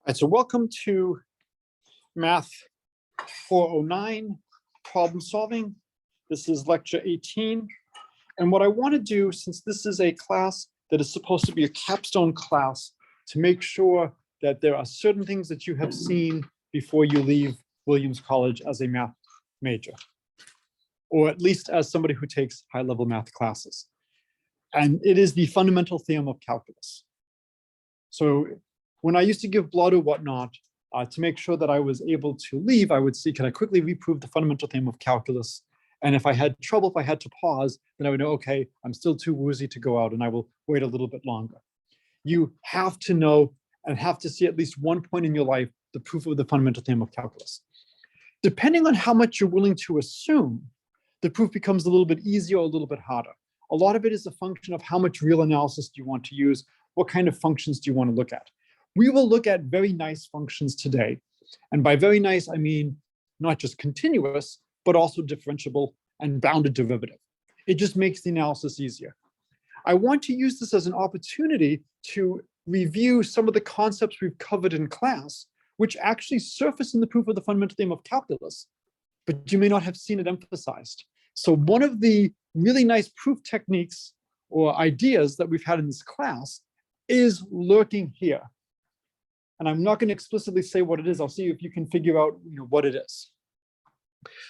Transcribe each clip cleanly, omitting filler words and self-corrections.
right, so welcome to Math 409 problem solving. This is lecture 18. And what I want to do, since this is a class that is supposed to be a capstone class, to make sure that there are certain things that you have seen before you leave Williams College as a math major, or at least as somebody who takes high-level math classes. And it is the fundamental theorem of calculus. So when I used to give blood or whatnot, to make sure that I was able to leave, I would see, can I quickly reprove the fundamental theorem of calculus? And if I had trouble, if I had to pause, then I would know, okay, I'm still too woozy to go out and I will wait a little bit longer. You have to know and have to see at least one point in your life the proof of the fundamental theorem of calculus. Depending on how much you're willing to assume, the proof becomes a little bit easier or a little bit harder. A lot of it is a function of how much real analysis do you want to use, what kind of functions do you want to look at. We will look at very nice functions today. And by very nice, I mean not just continuous, but also differentiable and bounded derivative. It just makes the analysis easier. I want to use this as an opportunity to review some of the concepts we've covered in class, which actually surface in the proof of the fundamental theorem of calculus, but you may not have seen it emphasized. So one of the really nice proof techniques or ideas that we've had in this class is lurking here. And I'm not going to explicitly say what it is. I'll see if you can figure out what it is.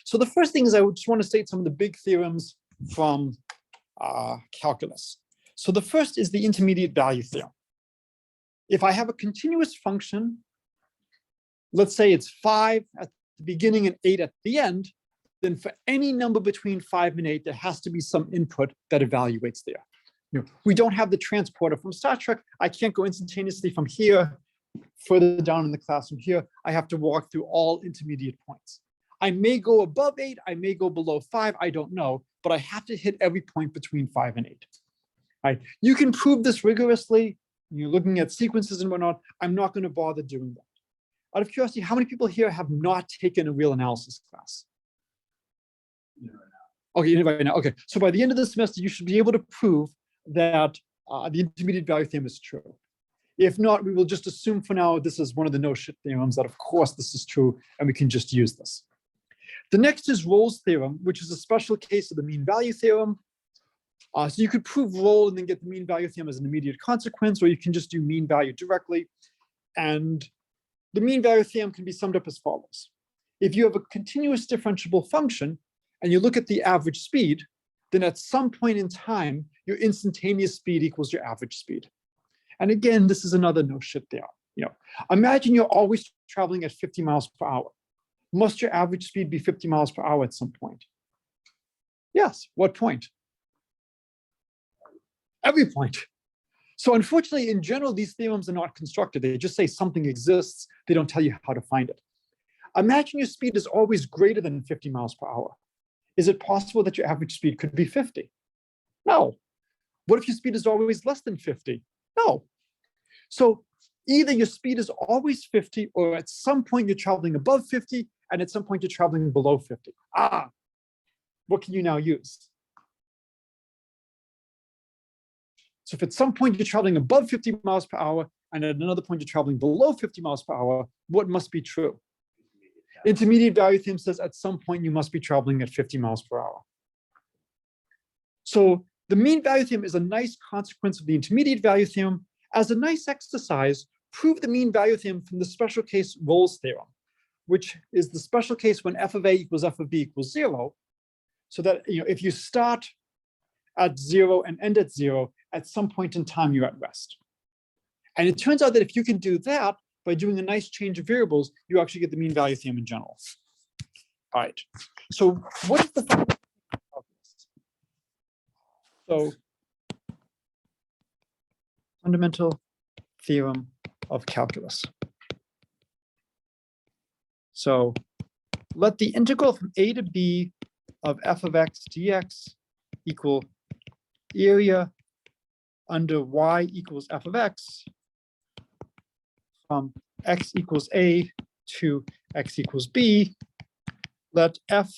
So the first thing is I just want to state some of the big theorems from calculus. So the first is the intermediate value theorem. If I have a continuous function, let's say it's 5 at the beginning and 8 at the end, then for any number between 5 and 8, there has to be some input that evaluates there. We don't have the transporter from Star Trek. I can't go instantaneously from here further down in the class from here. I have to walk through all intermediate points. I may go above 8, I may go below 5, I don't know, but I have to hit every point between 5 and 8. Right? You can prove this rigorously. You're looking at sequences and whatnot. I'm not going to bother doing that. Out of curiosity, how many people here have not taken a real analysis class? Okay, right now. Okay, so by the end of the semester, you should be able to prove that the intermediate value theorem is true. If not, we will just assume for now this is one of the no-shit theorems, that of course this is true, and we can just use this. The next is Rolle's theorem, which is a special case of the mean value theorem. So you could prove Rolle and then get the mean value theorem as an immediate consequence, or you can just do mean value directly. And the mean value theorem can be summed up as follows. If you have a continuous differentiable function and you look at the average speed, then at some point in time, your instantaneous speed equals your average speed. And again, this is another no shit theorem. Imagine you're always traveling at 50 miles per hour. Must your average speed be 50 miles per hour at some point? Yes, what point? Every point. So unfortunately, in general, these theorems are not constructed. They just say something exists. They don't tell you how to find it. Imagine your speed is always greater than 50 miles per hour. Is it possible that your average speed could be 50? No. What if your speed is always less than 50? No. So either your speed is always 50, or at some point you're traveling above 50, and at some point you're traveling below 50. What can you now use? So if at some point you're traveling above 50 miles per hour, and at another point you're traveling below 50 miles per hour, what must be true? Intermediate value theorem says at some point you must be traveling at 50 miles per hour. So the mean value theorem is a nice consequence of the intermediate value theorem. As a nice exercise, prove the mean value theorem from the special case Rolle's theorem, which is the special case when f of a equals f of b equals 0. So that if you start at 0 and end at 0, at some point in time you're at rest. And it turns out that if you can do that by doing a nice change of variables, you actually get the mean value theorem in general. All right. So what is the fundamental calculus? So fundamental theorem of calculus. So let the integral from a to b of f of x dx equal area under y equals f of x from x equals a to x equals b. Let f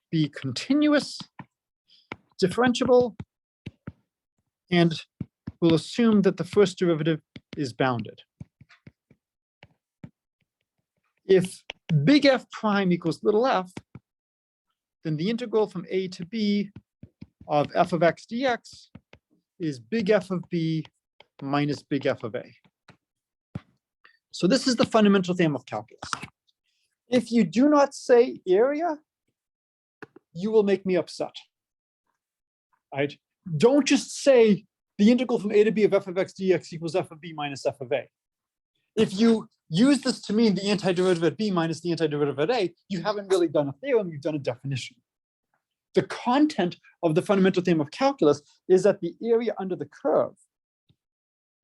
be continuous, differentiable, and we'll assume that the first derivative is bounded. If big F prime equals little f, then the integral from a to b of f of x dx is big F of b minus big F of a. So this is the fundamental theorem of calculus. If you do not say area, you will make me upset. Right? Don't just say the integral from a to b of f of x dx equals f of b minus f of a. If you use this to mean the antiderivative at b minus the antiderivative at a, you haven't really done a theorem, you've done a definition. The content of the fundamental theorem of calculus is that the area under the curve.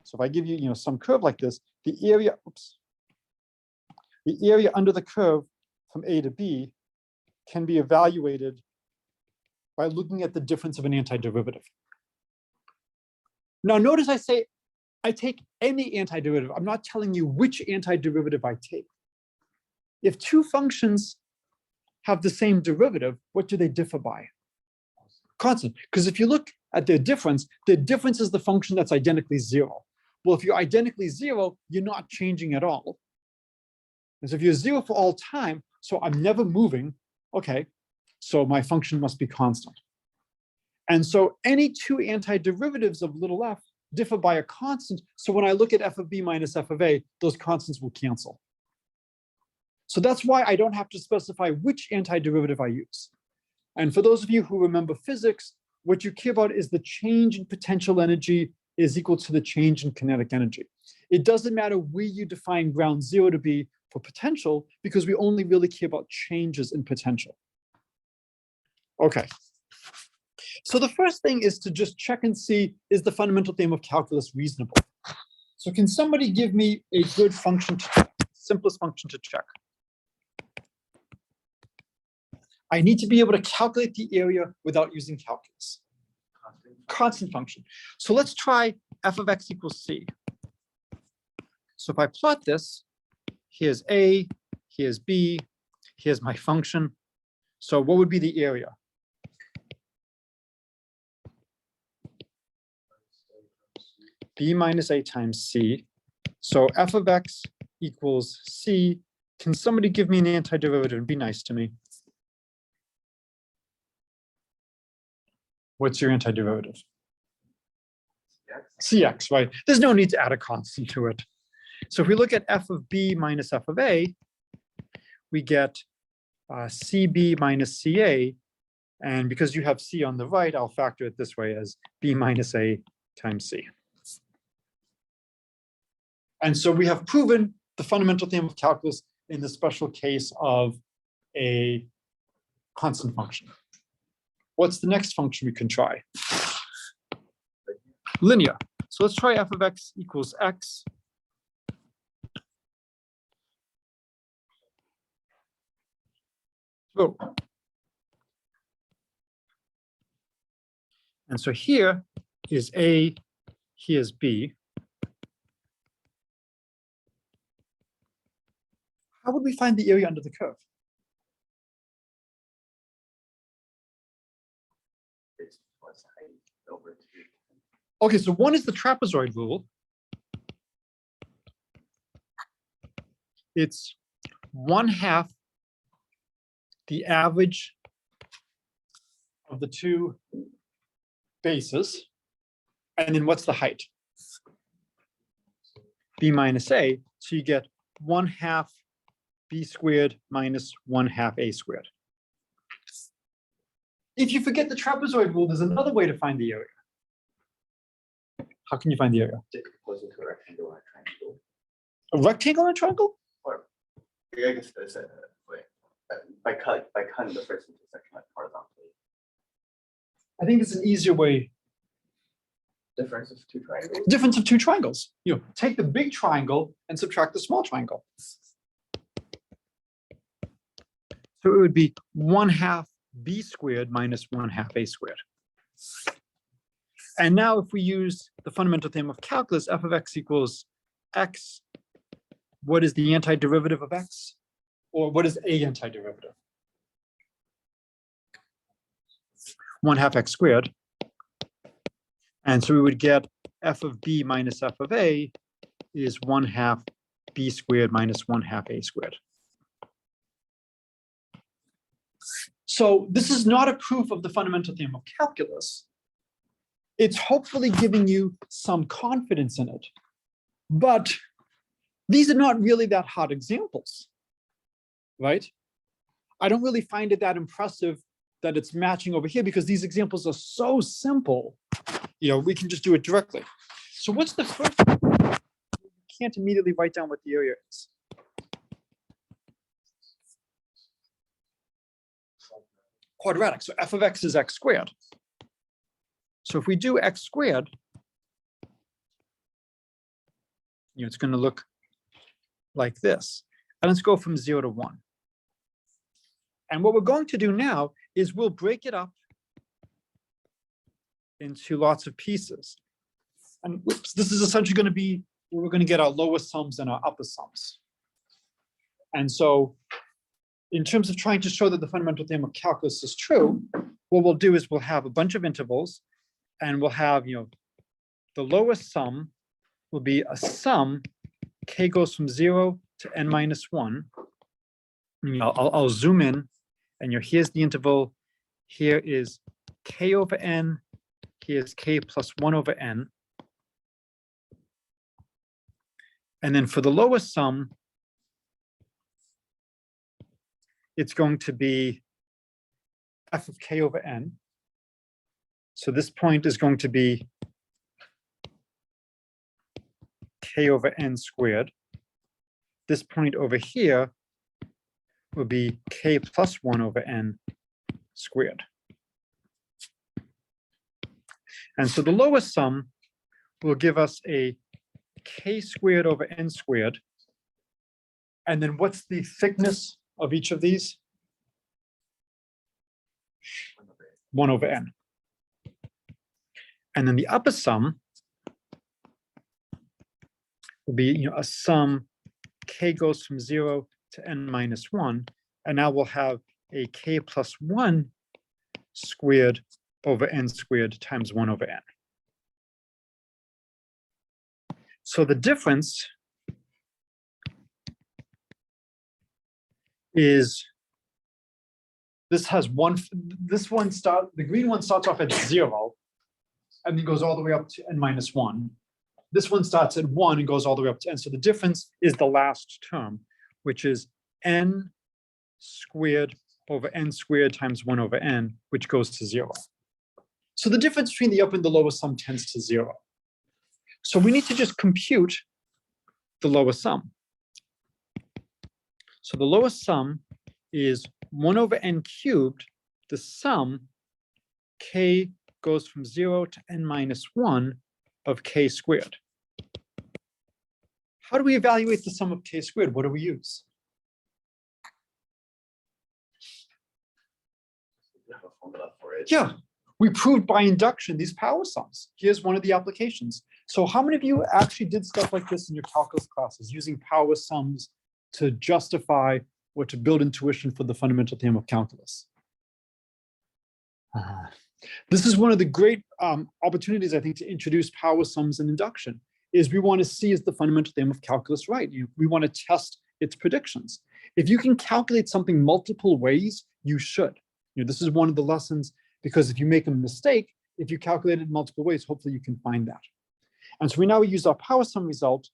So if I give you, some curve like this, the area under the curve from a to b can be evaluated by looking at the difference of an antiderivative. Now notice I say I take any antiderivative. I'm not telling you which antiderivative I take. If two functions have the same derivative, what do they differ by? Constant. Because if you look at their difference is the function that's identically zero. Well, if you're identically zero, you're not changing at all. And so if you're zero for all time, so I'm never moving, okay, so my function must be constant. And so any two antiderivatives of little f differ by a constant. So when I look at f of b minus f of a, those constants will cancel. So that's why I don't have to specify which antiderivative I use. And for those of you who remember physics, what you care about is the change in potential energy is equal to the change in kinetic energy. It doesn't matter where you define ground zero to be for potential, because we only really care about changes in potential. Okay. So the first thing is to just check and see, is the fundamental theorem of calculus reasonable? So can somebody give me a good function to check, simplest function to check? I need to be able to calculate the area without using calculus. Constant function. So let's try f of x equals c. So if I plot this, here's a, here's b, here's my function. So what would be the area? B minus a times c. So f of x equals c. Can somebody give me an antiderivative and be nice to me? What's your antiderivative? Cx, right? There's no need to add a constant to it. So if we look at f of b minus f of a, we get cb minus ca. And because you have c on the right, I'll factor it this way as b minus a times c. And so we have proven the fundamental theorem of calculus in the special case of a constant function. What's the next function we can try? Linear. So let's try f of x equals x. Oh. And so here is a, here's b. How would we find the area under the curve? Okay, so one is the trapezoid rule. It's 1/2 the average of the two bases. And then what's the height? B minus a. So you get 1/2 b squared minus 1/2 a squared. If you forget the trapezoid rule, there's another way to find the area. How can you find the area? Decomposed into a rectangle or a triangle. A rectangle and a triangle? Or I guess there's a way. By cutting the first intersection like horizontally. I think it's an easier way. Difference of two triangles. Difference of two triangles. Take the big triangle and subtract the small triangle. So it would be 1/2 b squared minus 1/2 a squared. And now if we use the fundamental theorem of calculus, f of x equals x, what is the antiderivative of x? Or what is a antiderivative? 1/2 x squared. And so we would get f of b minus f of a is 1/2 b squared minus 1/2 a squared. So this is not a proof of the fundamental theorem of calculus. It's hopefully giving you some confidence in it. But these are not really that hard examples, right? I don't really find it that impressive that it's matching over here because these examples are so simple. We can just do it directly. So what's the first? You can't immediately write down what the area is. Quadratic. So f of x is x squared. So if we do x squared, it's going to look like this. And let's go from 0 to 1. And what we're going to do now is we'll break it up into lots of pieces. And this is essentially going to be where we're going to get our lowest sums and our upper sums. And so in terms of trying to show that the fundamental theorem of calculus is true, what we'll do is we'll have a bunch of intervals and we'll have, the lowest sum will be a sum, k goes from 0 to n minus 1. I'll zoom in and here's the interval. Here is k over n. Here's k plus 1 over n. And then for the lowest sum, it's going to be f of k over n. So this point is going to be k over n squared. This point over here will be k plus 1 over n squared. And so the lowest sum will give us a k squared over n squared. And then what's the thickness of each of these? 1 over n. And then the upper sum will be a sum k goes from 0 to n minus 1. And now we'll have a k plus 1 squared over n squared times 1 over n. So the difference is the green one starts off at 0 and then goes all the way up to n minus 1. This one starts at 1 and goes all the way up to n. So the difference is the last term, which is n squared over n squared times 1 over n, which goes to 0. So the difference between the upper and the lower sum tends to 0. So we need to just compute the lowest sum. So the lowest sum is 1 over n cubed, the sum k goes from 0 to n minus 1 of k squared. How do we evaluate the sum of k squared? What do we use? Yeah, we proved by induction these power sums. Here's one of the applications. So how many of you actually did stuff like this in your calculus classes, using power sums to justify or to build intuition for the fundamental theorem of calculus? This is one of the great opportunities, I think, to introduce power sums in induction, is we want to see, is the fundamental theorem of calculus right? We want to test its predictions. If you can calculate something multiple ways, you should. This is one of the lessons, because if you make a mistake, if you calculate it multiple ways, hopefully you can find that. And so we use our power sum result.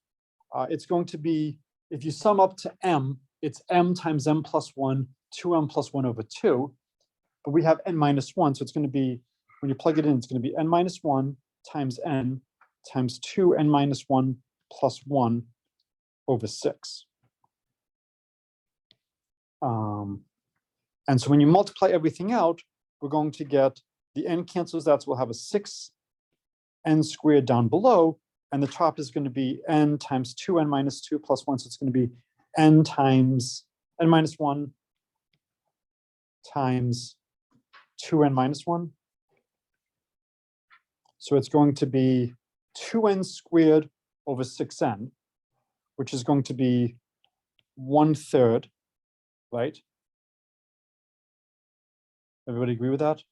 It's going to be, if you sum up to m, it's m times m plus 1, 2m plus 1 over 2. But we have n minus 1, so it's going to be, when you plug it in, it's going to be n minus 1 times n times 2n minus 1 plus 1 over 6. And so when you multiply everything out, we're going to get the n cancels out, so we'll have a 6n squared down below, and the top is going to be n times 2n minus 2 plus 1, so it's going to be n times n minus 1 times 2n minus 1. So it's going to be 2n squared over 6n, which is going to be 1/3, right? Everybody agree with that?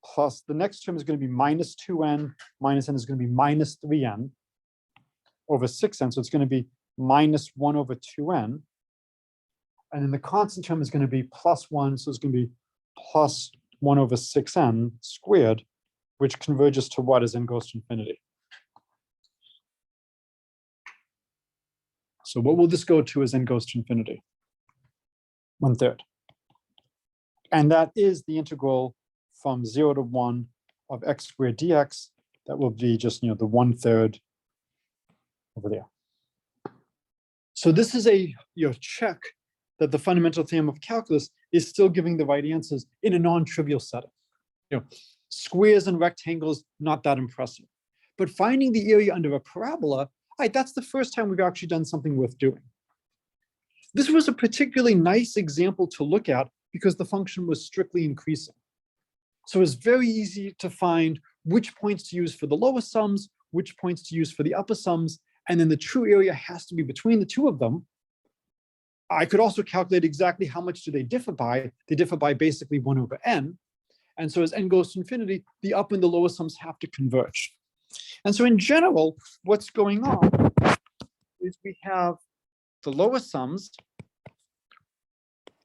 Plus the next term is going to be minus 2n, minus n is going to be minus 3n over 6n. So it's going to be minus 1 over 2n. And then the constant term is going to be +1, so it's going to be plus 1 over 6n squared, which converges to what as n goes to infinity. So what will this go to as n goes to infinity? 1/3. And that is the integral from 0 to 1 of x squared dx. That will be just, the 1/3 over there. So this is a check that the fundamental theorem of calculus is still giving the right answers in a non-trivial setting. Squares and rectangles, not that impressive. But finding the area under a parabola, that's the first time we've actually done something worth doing. This was a particularly nice example to look at because the function was strictly increasing. So it's very easy to find which points to use for the lower sums, which points to use for the upper sums, and then the true area has to be between the two of them. I could also calculate exactly how much do they differ by. They differ by basically 1 over n. And so as n goes to infinity, the upper and the lower sums have to converge. And so in general, what's going on is we have the lower sums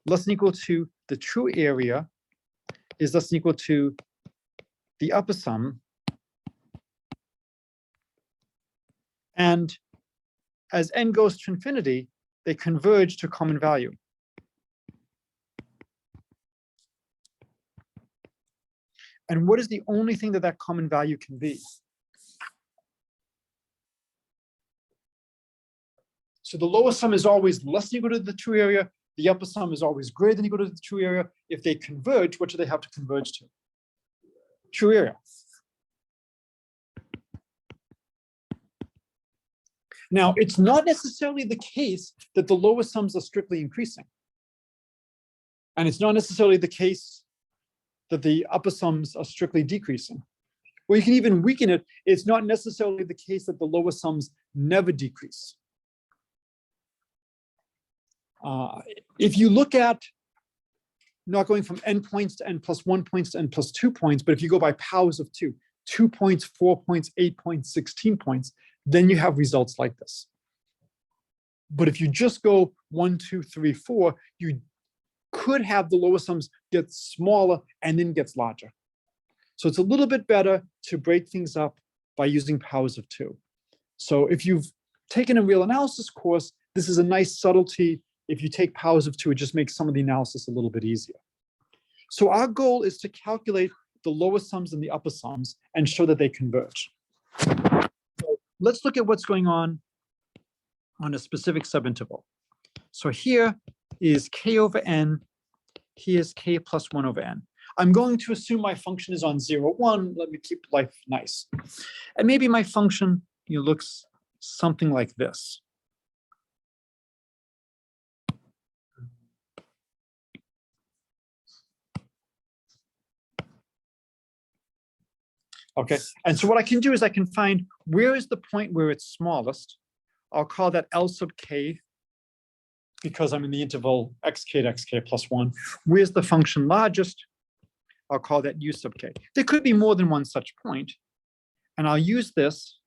less than equal to the true area is less than equal to the upper sum. And as n goes to infinity, they converge to a common value. And what is the only thing that that common value can be? So the lower sum is always less than equal to the true area. The upper sum is always greater than equal to the true area. If they converge, what do they have to converge to? True area. Now, it's not necessarily the case that the lower sums are strictly increasing. And it's not necessarily the case that the upper sums are strictly decreasing. Well, you can even weaken it. It's not necessarily the case that the lower sums never decrease. If you look at not going from n points to n plus 1 points to n plus 2 points, but if you go by powers of 2, 2 points, 4 points, 8 points, 16 points, then you have results like this. But if you just go 1, 2, 3, 4, you could have the lower sums get smaller and then gets larger. So it's a little bit better to break things up by using powers of 2. So if you've taken a real analysis course, this is a nice subtlety. If you take powers of 2, it just makes some of the analysis a little bit easier. So our goal is to calculate the lower sums and the upper sums and show that they converge. So let's look at what's going on a specific subinterval. So here is k over n. Here's k plus 1 over n. I'm going to assume my function is on 0, 1. Let me keep life nice. And maybe my function looks something like this. Okay, and so what I can do is I can find where is the point where it's smallest. I'll call that L sub k, because I'm in the interval xk to xk plus 1. Where's the function largest? I'll call that U sub k. There could be more than one such point, and I'll use this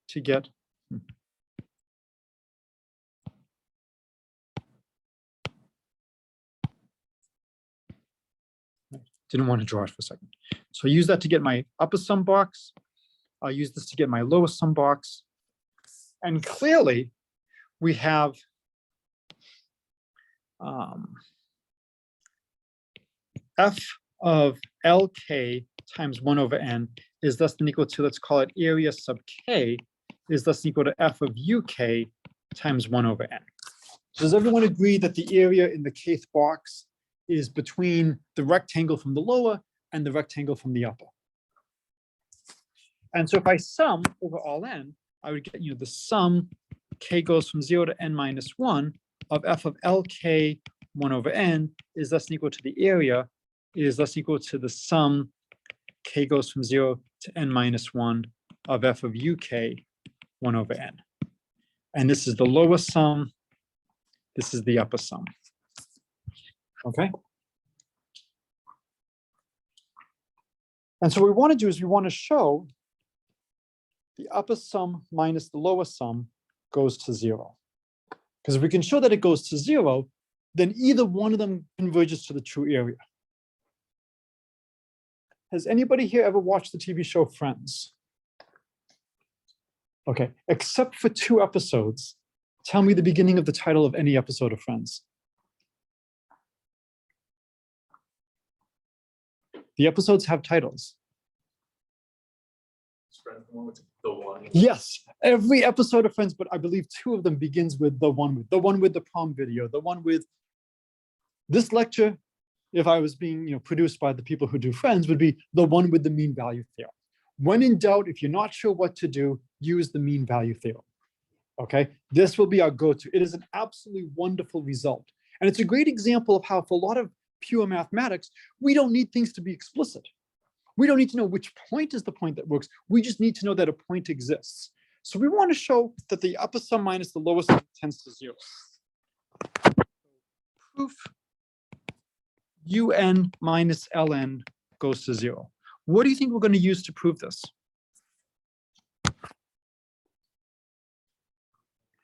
to get didn't want to draw it for a second. So I use that to get my upper sum box. I'll use this to get my lower sum box. And clearly, we have f of Lk times 1 over n is less than equal to, let's call it area sub k, is less than equal to f of uk times 1 over n. So does everyone agree that the area in the kth box is between the rectangle from the lower and the rectangle from the upper? And so if I sum over all n, I would get the sum k goes from 0 to n minus 1 of f of Lk 1 over n is less than equal to the area is less than equal to the sum k goes from 0 to n minus 1 of f of uk 1 over n. And this is the lower sum. This is the upper sum. Okay. And so what we want to do is we want to show the upper sum minus the lower sum goes to 0. Because if we can show that it goes to 0, then either one of them converges to the true area. Has anybody here ever watched the TV show Friends? Okay, except for 2 episodes, tell me the beginning of the title of any episode of Friends. The episodes have titles. The one. Yes, every episode of Friends, but I believe 2 of them begins with the one with the prom video, the one with this lecture. If I was being produced by the people who do Friends, would be the one with the mean value theorem. When in doubt, if you're not sure what to do, use the mean value theorem. Okay, this will be our go-to. It is an absolutely wonderful result. And it's a great example of how for a lot of pure mathematics, we don't need things to be explicit. We don't need to know which point is the point that works. We just need to know that a point exists. So we want to show that the upper sum minus the lower sum tends to 0. Proof un minus ln goes to 0. What do you think we're going to use to prove this?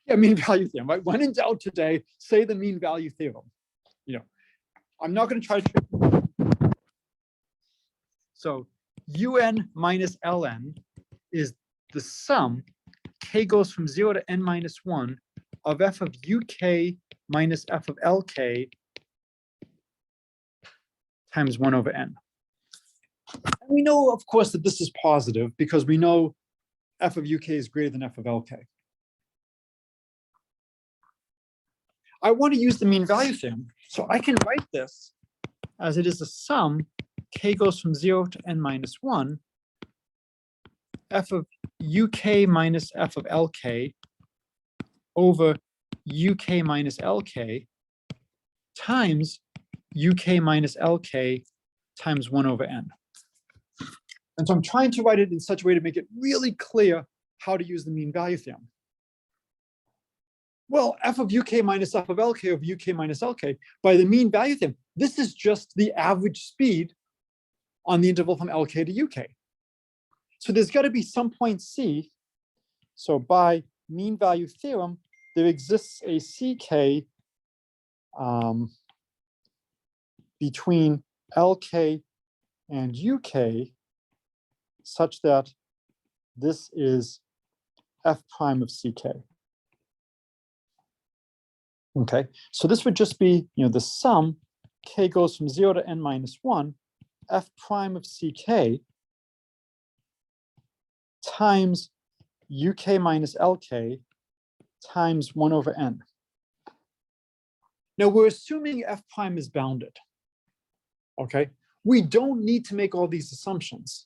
Yeah, mean value theorem, right? When in doubt today, say the mean value theorem. I'm not going to try to trick you. So un minus ln is the sum, k goes from 0 to n minus 1, of f of uk minus f of lk times 1 over n. And we know, of course, that this is positive because we know f of uk is greater than f of lk. I want to use the mean value theorem, so I can write this as it is a sum, k goes from 0 to n minus 1, f of uk minus f of lk over uk minus lk times uk minus lk times 1 over n. And so I'm trying to write it in such a way to make it really clear how to use the mean value theorem. Well, f of uk minus f of lk over uk minus lk, by the mean value theorem, this is just the average speed on the interval from lk to uk. So there's got to be some point c. So by mean value theorem, there exists a ck between lk and uk such that this is f prime of ck. Okay, so this would just be, the sum, k goes from 0 to n minus 1, f prime of ck times uk minus lk times 1 over n. Now we're assuming f prime is bounded. Okay, we don't need to make all these assumptions.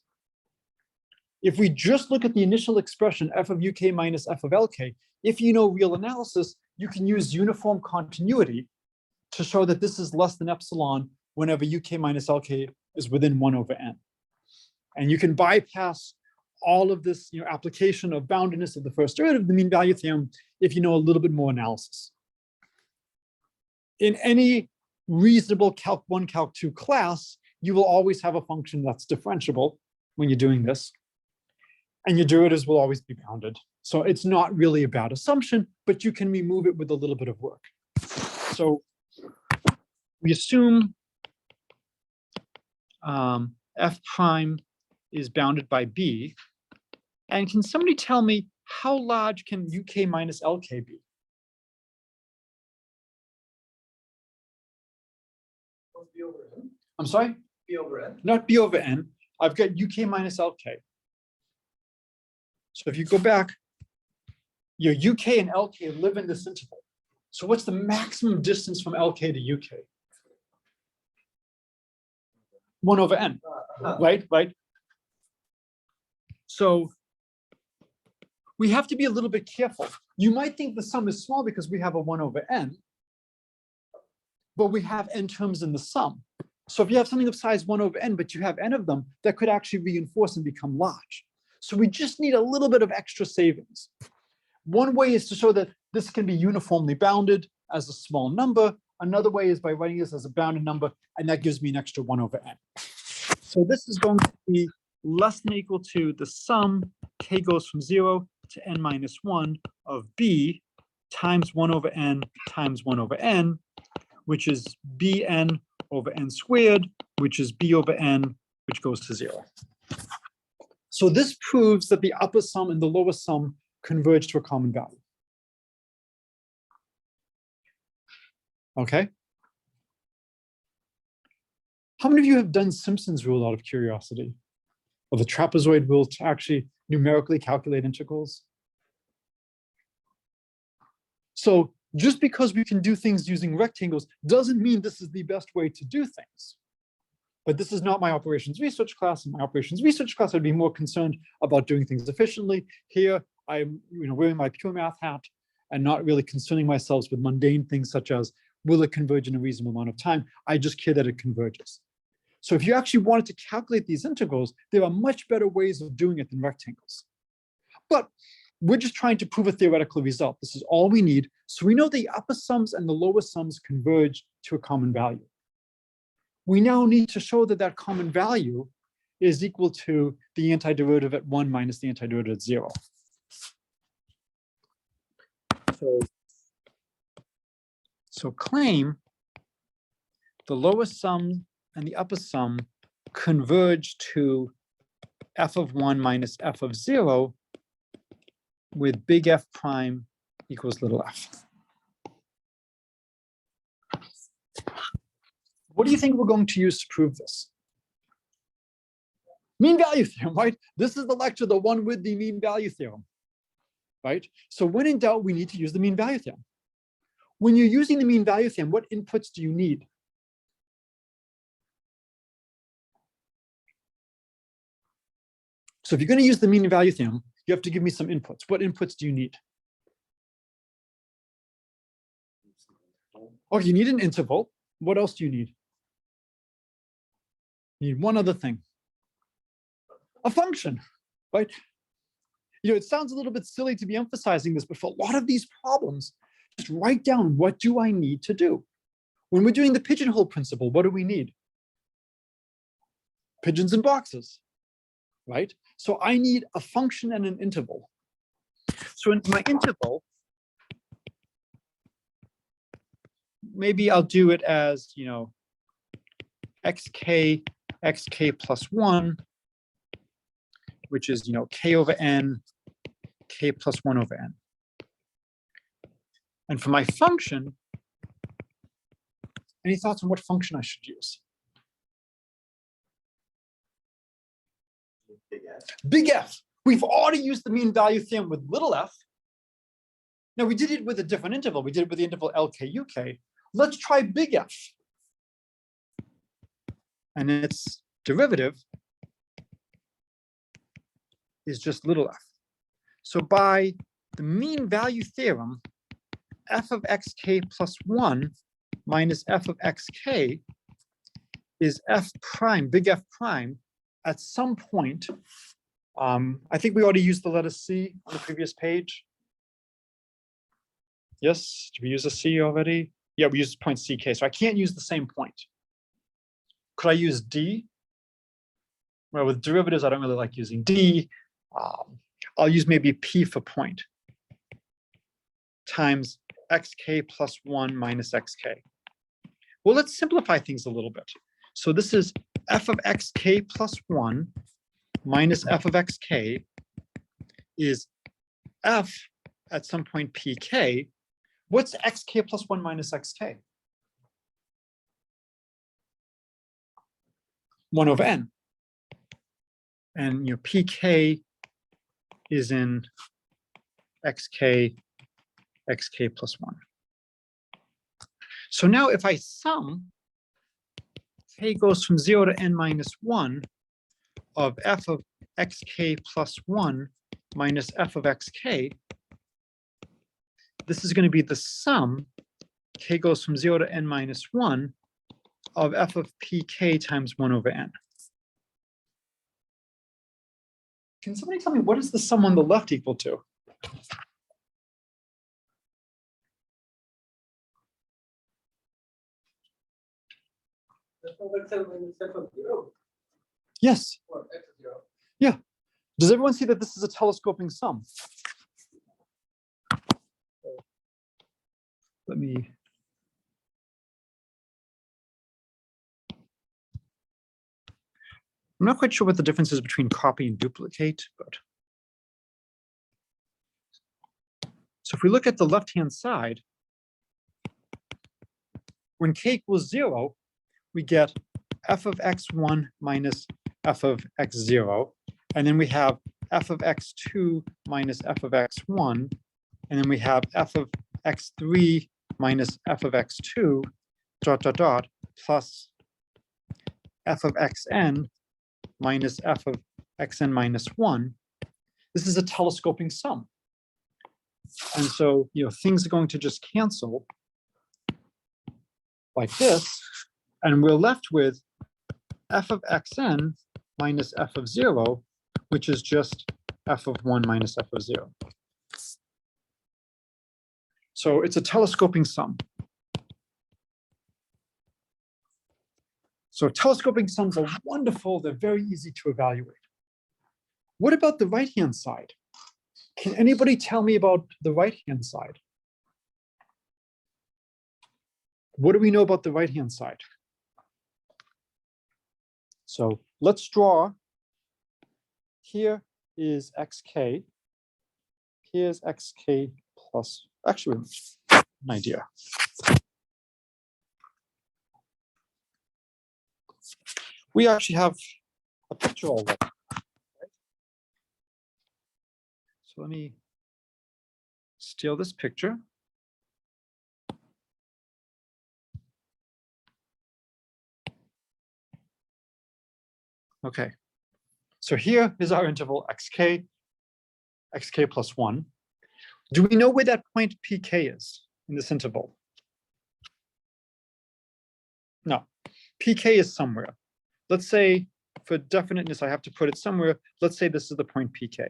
If we just look at the initial expression f of uk minus f of lk, if you know real analysis, you can use uniform continuity to show that this is less than epsilon whenever uk minus lk is within 1 over n. And you can bypass all of this application of boundedness of the first derivative of the mean value theorem if you know a little bit more analysis. In any reasonable Calc 1, Calc 2 class, you will always have a function that's differentiable when you're doing this. And your derivatives will always be bounded. So it's not really a bad assumption, but you can remove it with a little bit of work. So we assume f prime is bounded by b. And can somebody tell me how large can uk minus lk be? B over n. I'm sorry? B over n. Not b over n. I've got uk minus lk. So if you go back, your uk and lk live in this interval. So what's the maximum distance from lk to uk? 1 over n, right? So we have to be a little bit careful. You might think the sum is small because we have a 1 over n, but we have n terms in the sum. So if you have something of size 1 over n, but you have n of them, that could actually reinforce and become large. So we just need a little bit of extra savings. One way is to show that this can be uniformly bounded as a small number. Another way is by writing this as a bounded number, and that gives me an extra 1 over n. So this is going to be less than or equal to the sum, k goes from 0 to n minus 1 of b times 1 over n times 1 over n, which is bn over n squared, which is b over n, which goes to 0. So this proves that the upper sum and the lower sum converge to a common value. Okay? How many of you have done Simpson's rule out of curiosity? Or the trapezoid rule to actually numerically calculate integrals? So just because we can do things using rectangles doesn't mean this is the best way to do things. But this is not my operations research class. In my operations research class, I'd be more concerned about doing things efficiently. Here, I'm wearing my pure math hat and not really concerning myself with mundane things such as, will it converge in a reasonable amount of time? I just care that it converges. So if you actually wanted to calculate these integrals, there are much better ways of doing it than rectangles. But we're just trying to prove a theoretical result. This is all we need. So we know the upper sums and the lower sums converge to a common value. We now need to show that that common value is equal to the antiderivative at 1 minus the antiderivative at 0. So claim the lower sum and the upper sum converge to f of 1 minus f of 0 with big F prime equals little f. What do you think we're going to use to prove this? Mean value theorem, right? This is the lecture, the one with the mean value theorem, right? So when in doubt, we need to use the mean value theorem. When you're using the mean value theorem, what inputs do you need? So if you're going to use the mean value theorem, you have to give me some inputs. What inputs do you need? Oh, you need an interval. What else do you need? You need one other thing. A function, right? It sounds a little bit silly to be emphasizing this, but for a lot of these problems, just write down, what do I need to do? When we're doing the pigeonhole principle, what do we need? Pigeons and boxes, right? So I need a function and an interval. So in my interval, maybe I'll do it as, xk plus 1, which is, k over n, k plus 1 over n. And for my function, any thoughts on what function I should use? Big F. We've already used the mean value theorem with little f. Now we did it with a different interval. We did it with the interval LK, UK. Let's try big F. And its derivative is just little f. So by the mean value theorem, f of xk plus 1 minus f of xk is f prime, big F prime, at some point. I think we already used the letter C on the previous page. Yes, did we use a C already? Yeah, we used point CK, so I can't use the same point. Could I use D? Well, with derivatives, I don't really like using D. I'll use maybe P for point times xk plus 1 minus xk. Well, let's simplify things a little bit. So this is f of xk plus 1 minus f of xk is f at some point pk. What's xk plus 1 minus xk? 1 over n. And pk is in xk plus 1. So now if I sum, k goes from 0 to n minus 1 of f of xk plus 1 minus f of xk, this is going to be the sum, k goes from 0 to n minus 1 of f of pk times 1 over n. Can somebody tell me what is the sum on the left equal to? Yes. Yeah. Does everyone see that this is a telescoping sum? let me. I'm not quite sure what the difference is between copy and duplicate, but. So if we look at the left-hand side, when k equals 0, we get f of x1 minus f of x0. And then we have f of x2 minus f of x1. And then we have f of x3 minus f of x2, dot, dot, dot, plus f of xn minus f of xn minus 1. This is a telescoping sum. And so, things are going to just cancel like this. And we're left with f of xn minus f of 0, which is just f of 1 minus f of 0. So it's a telescoping sum. So telescoping sums are wonderful. They're very easy to evaluate. What about the right-hand side? Can anybody tell me about the right-hand side? What do we know about the right-hand side? So let's draw. Here is xk. Here's xk plus, actually, an idea. We actually have a picture already. Right? So let me steal this picture. Okay, so here is our interval xk plus 1. Do we know where that point pk is in this interval? No, pk is somewhere. Let's say, for definiteness, I have to put it somewhere. Let's say this is the point pk.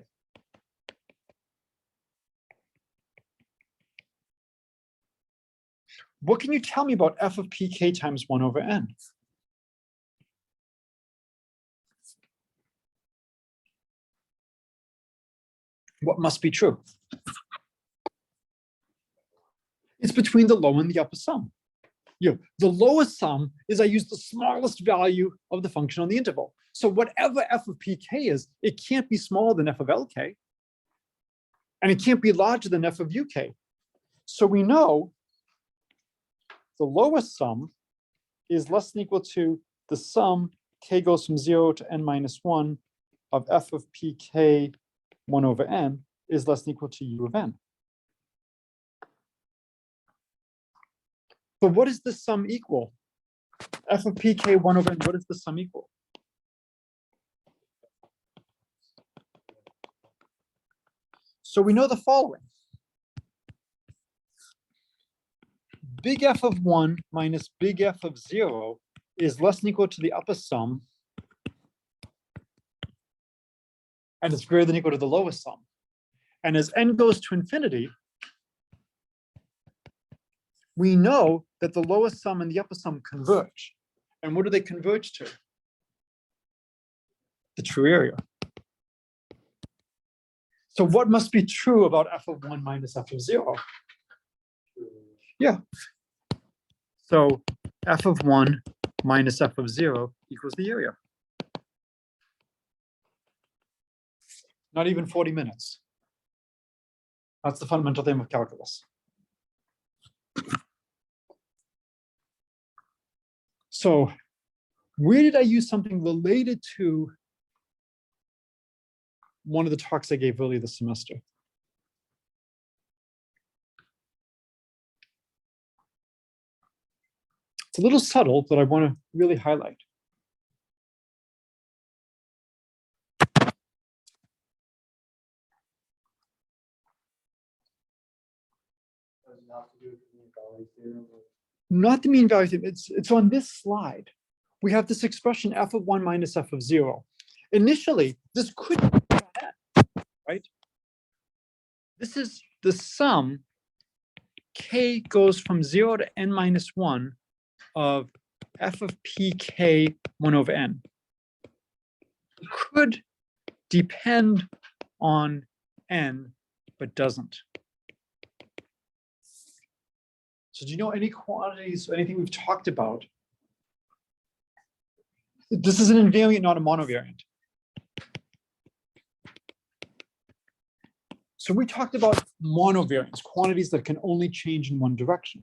What can you tell me about f of pk times 1 over n? What must be true? It's between the low and the upper sum. The lowest sum is I use the smallest value of the function on the interval. So whatever f of pk is, it can't be smaller than f of lk. And it can't be larger than f of uk. So we know the lowest sum is less than or equal to the sum k goes from 0 to n minus 1 of f of pk 1 over n is less than or equal to u of n. But what is the sum equal? F of pk 1 over n, what is the sum equal? So we know the following. Big F of 1 minus big F of 0 is less than or equal to the upper sum, and it's greater than or equal to the lowest sum. And as n goes to infinity, we know that the lowest sum and the upper sum converge. And what do they converge to? The true area. So what must be true about f of 1 minus f of 0? Yeah. So f of 1 minus f of 0 equals the area. Not even 40 minutes. That's the fundamental theme of calculus. So where did I use something related to one of the talks I gave earlier this semester? It's a little subtle, but I want to really highlight. Not the mean value theorem. It's on this slide. We have this expression f of 1 minus f of 0. Initially, this could be n, right? This is the sum k goes from 0 to n minus 1 of f of pk 1 over n. It could depend on n, but doesn't. So do you know any quantities, or anything we've talked about? This is an invariant, not a monovariant. So we talked about monovariants, quantities that can only change in one direction.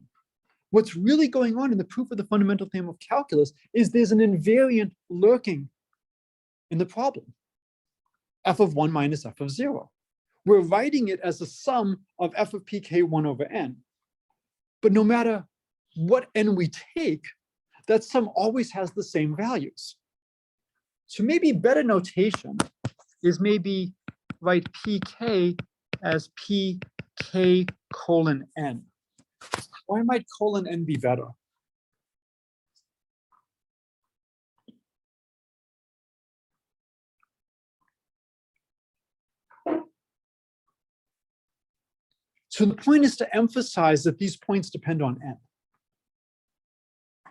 What's really going on in the proof of the fundamental theorem of calculus is there's an invariant lurking in the problem, f of 1 minus f of 0. We're writing it as a sum of f of pk 1 over n. But no matter what n we take, that sum always has the same values. So maybe better notation is maybe write pk as pk colon n. Why might colon n be better? So the point is to emphasize that these points depend on n.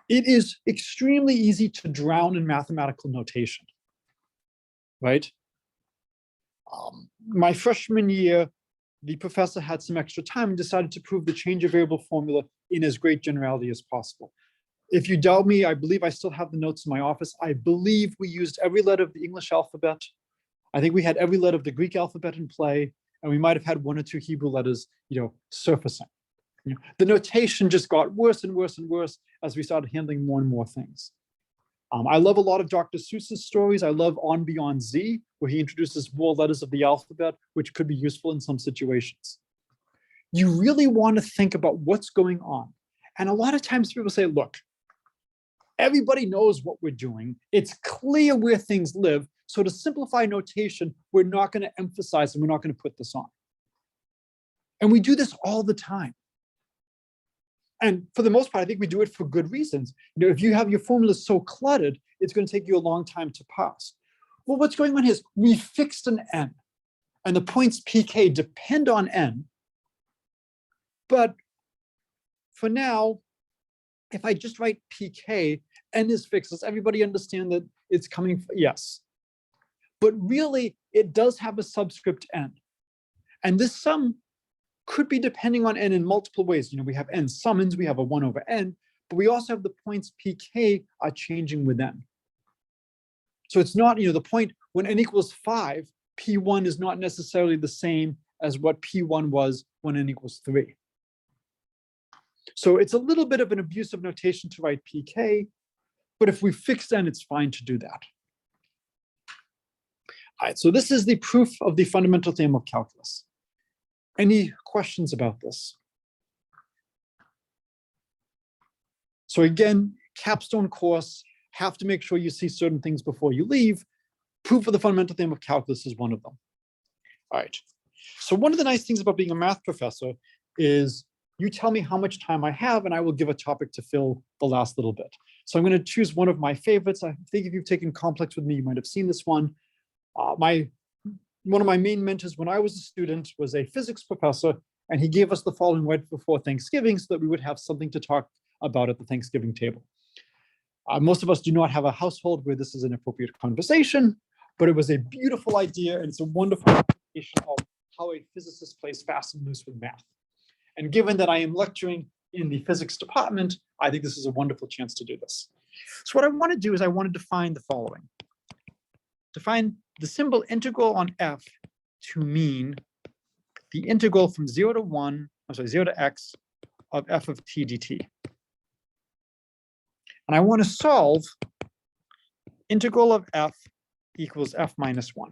It is extremely easy to drown in mathematical notation, right? My freshman year, the professor had some extra time and decided to prove the change of variable formula in as great generality as possible. If you doubt me, I believe I still have the notes in my office. I believe we used every letter of the English alphabet. I think we had every letter of the Greek alphabet in play, and we might have had 1 or 2 Hebrew letters, surfacing. The notation just got worse and worse and worse as we started handling more and more things. I love a lot of Dr. Seuss's stories. I love On Beyond Z, where he introduces more letters of the alphabet, which could be useful in some situations. You really want to think about what's going on. And a lot of times people say, look, everybody knows what we're doing. It's clear where things live. So to simplify notation, we're not going to emphasize and we're not going to put this on. And we do this all the time. And for the most part, I think we do it for good reasons. If you have your formulas so cluttered, it's going to take you a long time to pass. Well, what's going on here is we fixed an n, and the points pk depend on n. But for now, if I just write pk, n is fixed. Does everybody understand that it's coming? Yes. But really, it does have a subscript n. And this sum could be depending on n in multiple ways. We have n summons, we have a 1 over n, but we also have the points pk are changing with n. So it's not, the point when n equals 5, p1 is not necessarily the same as what p1 was when n equals 3. So it's a little bit of an abusive notation to write pk, but if we fix n, it's fine to do that. All right, so this is the proof of the fundamental theorem of calculus. Any questions about this? So again, capstone course, have to make sure you see certain things before you leave. Proof of the fundamental theorem of calculus is one of them. All right. So one of the nice things about being a math professor is you tell me how much time I have and I will give a topic to fill the last little bit. So I'm going to choose one of my favorites. I think if you've taken complex with me, you might have seen this one. One of my main mentors when I was a student was a physics professor, and he gave us the following right before Thanksgiving so that we would have something to talk about at the Thanksgiving table. Most of us do not have a household where this is an appropriate conversation, but it was a beautiful idea, and it's a wonderful application of how a physicist plays fast and loose with math. And given that I am lecturing in the physics department, I think this is a wonderful chance to do this. So what I want to do is I want to define the following. Define the symbol integral on f to mean the integral from 0 to x of f of t dt. And I want to solve integral of f equals f minus 1.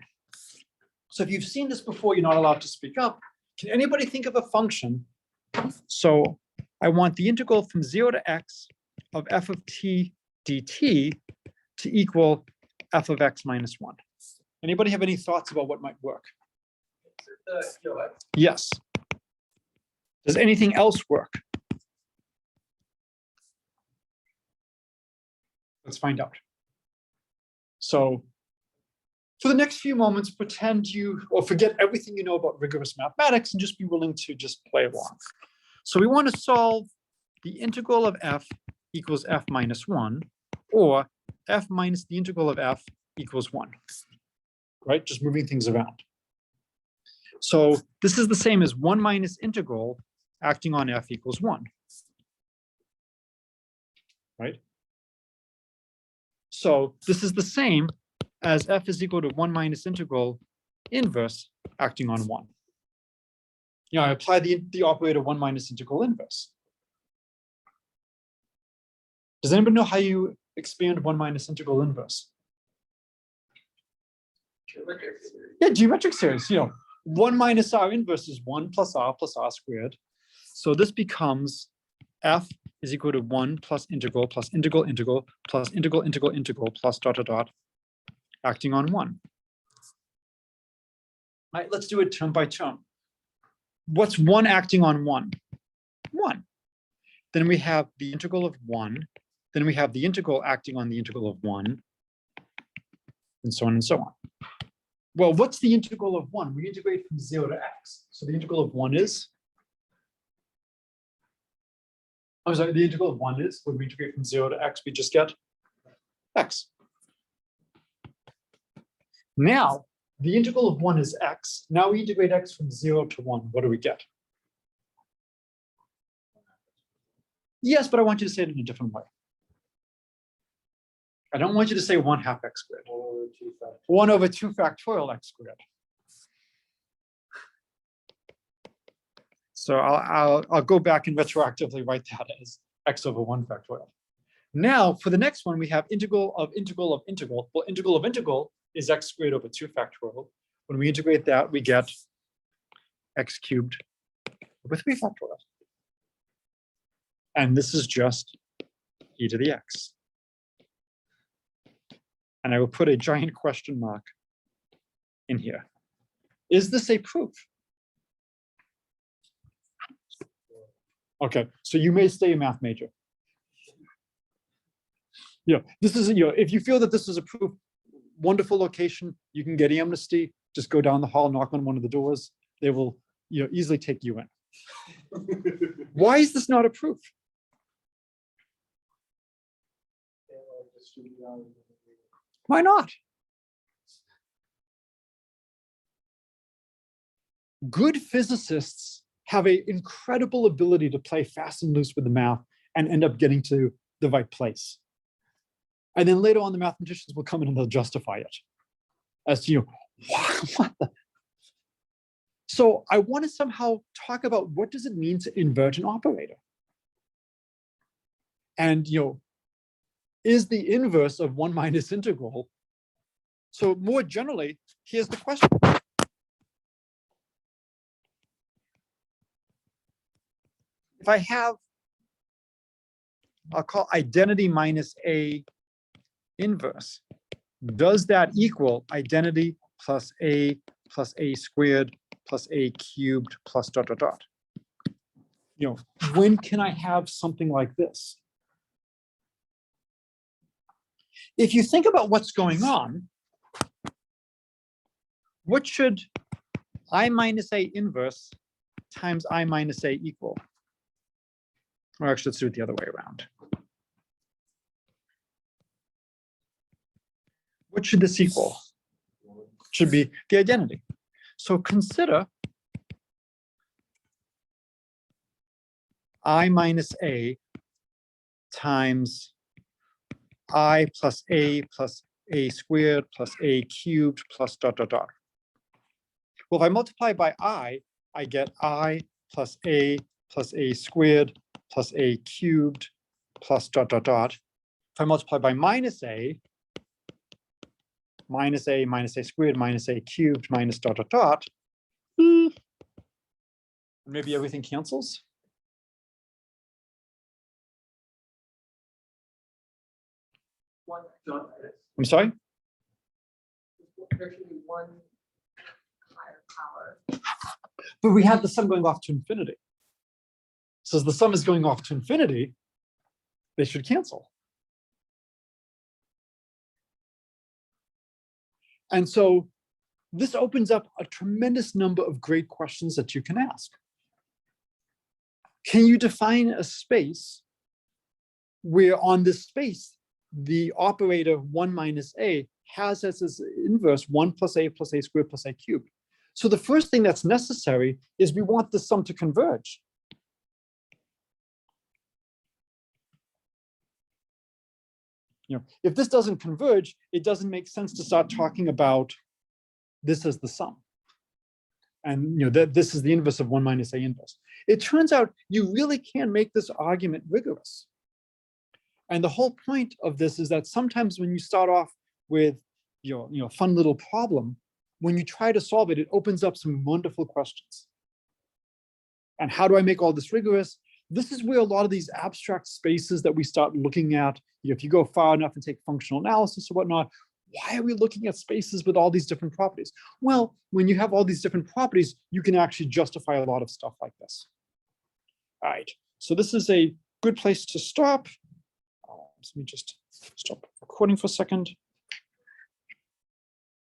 So if you've seen this before, you're not allowed to speak up. Can anybody think of a function? So I want the integral from 0 to x of f of t dt to equal f of x minus 1. Anybody have any thoughts about what might work? Yes. Does anything else work? Let's find out. So for the next few moments, pretend you, or forget everything you know about rigorous mathematics and just be willing to just play along. So we want to solve the integral of f equals f minus 1, or f minus the integral of f equals 1. Right? Just moving things around. So this is the same as 1 minus integral acting on f equals 1. right? So this is the same as f is equal to 1 minus integral inverse acting on 1. You know, I apply the operator 1 minus integral inverse. Does anybody know how you expand 1 minus integral inverse? Geometric series. Yeah, geometric series, you know, 1 minus r inverse is 1 plus r squared. So this becomes f is equal to 1 plus integral plus integral integral plus integral integral integral plus dot dot dot acting on 1. All right, let's do it term by term. What's 1 acting on 1? 1. Then we have the integral of 1. Then we have the integral acting on the integral of 1, and so on and so on. Well, what's the integral of 1? We integrate from 0 to x. So the integral of 1 is, I'm sorry, the integral of 1 is, when we integrate from 0 to x, we just get x. Now, the integral of 1 is x. Now we integrate x from 0 to 1. What do we get? Yes, but I want you to say it in a different way. I don't want you to say 1/2 x squared. 1 over 2 factorial x squared. So I'll go back and retroactively write that as x over 1 factorial. Now, for the next one, we have integral of integral of integral. Well, integral of integral is x squared over 2 factorial. When we integrate that, we get x cubed over 3 factorial. And this is just e to the x. And I will put a giant question mark in here. Is this a proof? Okay, so you may stay a math major. Yeah, this is, you know, if you feel that this is a proof, wonderful location, you can get amnesty, just go down the hall, knock on one of the doors. They will, you know, easily take you in. Why is this not a proof? Why not? Good physicists have an incredible ability to play fast and loose with the math and end up getting to the right place. And then later on, the mathematicians will come in and they'll justify it as to, you know, what the? So I want to somehow talk about what does it mean to invert an operator? And, you know, is the inverse of 1 minus integral? So more generally, here's the question. If I have, I'll call identity minus A inverse, does that equal identity plus A squared plus A cubed plus dot dot dot? You know, when can I have something like this? If you think about what's going on, what should I minus A inverse times I minus A equal? Or actually, let's do it the other way around. What should this equal? Should be the identity. So consider I minus A times I plus A squared plus A cubed plus dot dot dot. Well, if I multiply by I get I plus A squared plus A cubed plus dot dot dot. If I multiply by minus A squared minus A cubed minus dot dot dot, maybe everything cancels. I'm sorry? There should be one higher power. But we have the sum going off to infinity. So as the sum is going off to infinity, they should cancel. And so this opens up a tremendous number of great questions that you can ask. Can you define a space where on this space, the operator 1 minus A has as its inverse 1 plus A squared plus A cubed? So the first thing that's necessary is we want the sum to converge. if this doesn't converge, it doesn't make sense to start talking about this as the sum. And that this is the inverse of 1 minus a inverse. It turns out you really can make this argument rigorous. And the whole point of this is that sometimes when you start off with your fun little problem, when you try to solve it, it opens up some wonderful questions. And how do I make all this rigorous? This is where a lot of these abstract spaces that we start looking at, if you go far enough and take functional analysis or whatnot, why are we looking at spaces with all these different properties? Well, when you have all these different properties, you can actually justify a lot of stuff like this. All right, so this is a good place to stop. Let me just stop recording for a second.